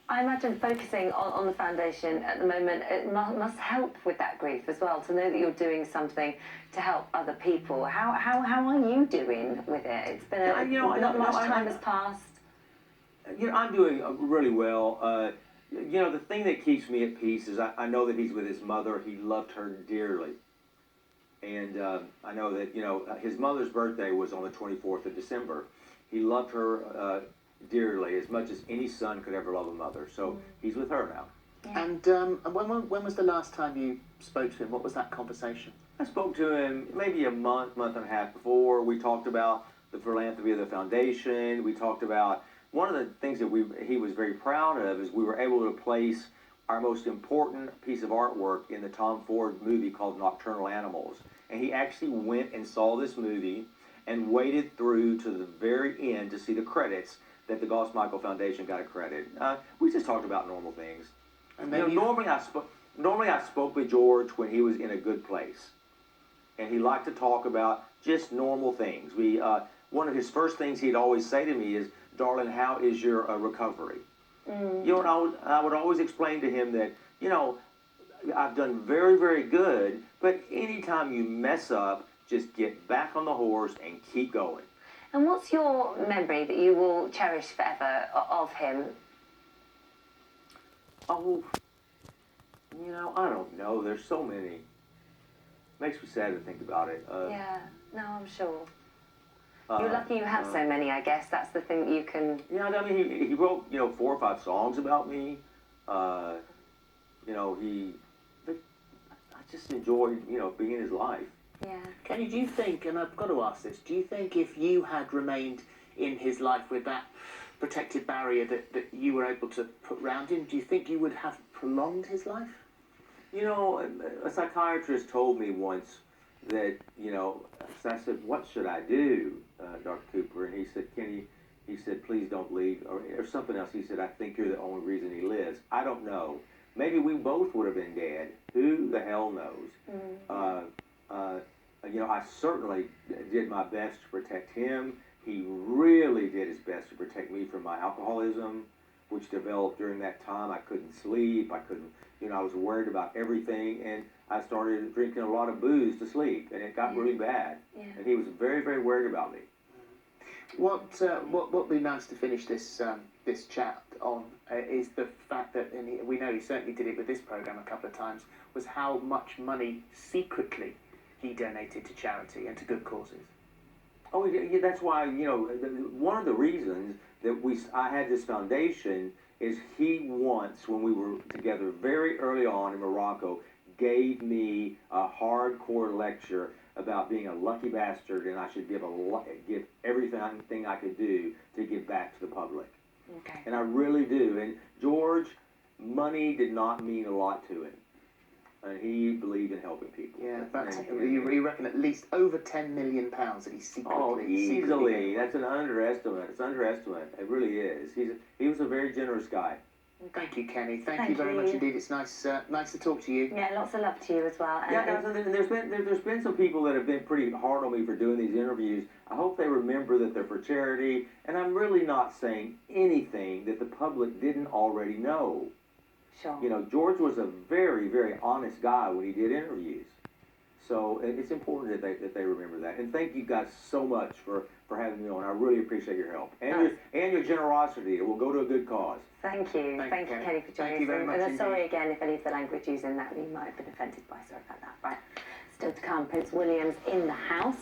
I imagine focusing on the foundation at the moment, it must help with that grief as well, to know that you're doing something to help other people. How are you doing with it? It's been not much time has passed. I'm doing really well. The thing that keeps me at peace is I know that he's with his mother. He loved her dearly. And I know that, his mother's birthday was on the 24th of December. He loved her dearly, as much as any son could ever love a mother. So he's with her now. Yeah. And when was the last time you spoke to him? What was that conversation? I spoke to him maybe a month and a half before. We talked about the philanthropy of the foundation. We talked about one of the things that he was very proud of is we were able to place our most important piece of artwork in the Tom Ford movie called Nocturnal Animals. And he actually went and saw this movie and waited through to the very end to see the credits that the Goss Michael Foundation got a credit. We just talked about normal things. And then normally I spoke with George when he was in a good place, and he liked to talk about just normal things. One of his first things he'd always say to me is, "Darling, how is your recovery?" And I would always explain to him that I've done very, very good, but anytime you mess up, just get back on the horse and keep going. And what's your memory that you will cherish forever of him? Oh, I don't know. There's so many. Makes me sad to think about it. Yeah, no, I'm sure. You're lucky you have so many, I guess. That's the thing that you can... Yeah, I mean, he wrote, 4 or 5 songs about me. I just enjoyed, being in his life. Yeah. Kenny, do you think, and I've got to ask this, do you think if you had remained in his life with that protective barrier that you were able to put round him, do you think you would have prolonged his life? A psychiatrist told me once that, so I said, "What should I do, Dr. Cooper?" And he said, "Kenny," he said, "please don't leave," or something else. He said, "I think you're the only reason he lives." I don't know. Maybe we both would have been dead. Who the hell knows? I certainly did my best to protect him. He really did his best to protect me from my alcoholism, which developed during that time. I couldn't sleep. I was worried about everything, and I started drinking a lot of booze to sleep, and it got really bad. Yeah. And he was very, very worried about me. What would be nice to finish this chat on is the fact that, and we know he certainly did it with this program a couple of times, was how much money secretly he donated to charity and to good causes. Oh, yeah, that's why, one of the reasons that I had this foundation is he once, when we were together very early on in Morocco, gave me a hardcore lecture about being a lucky bastard, and I should give everything I could do to give back to the public. Okay. And I really do. And George, money did not mean a lot to him. And he believed in helping people. Yeah, you reckon at least over £10 million that he secretly... Oh, easily. That's an underestimate. It's an underestimate. It really is. He was a very generous guy. Thank you, Kenny. Thank you very much indeed. It's nice to talk to you. Yeah, lots of love to you as well. And there's been some people that have been pretty hard on me for doing these interviews. I hope they remember that they're for charity, and I'm really not saying anything that the public didn't already know. Sure. George was a very, very honest guy when he did interviews. So it's important that they remember that. And thank you guys so much for having me on. I really appreciate your help and your generosity. It will go to a good cause. Thank you. Thank you, Kenny, for joining us. Thank you very much. And sorry again if any of the language used in that you might have been offended by. Sorry about that. Right. Still to come, Prince William's in the house.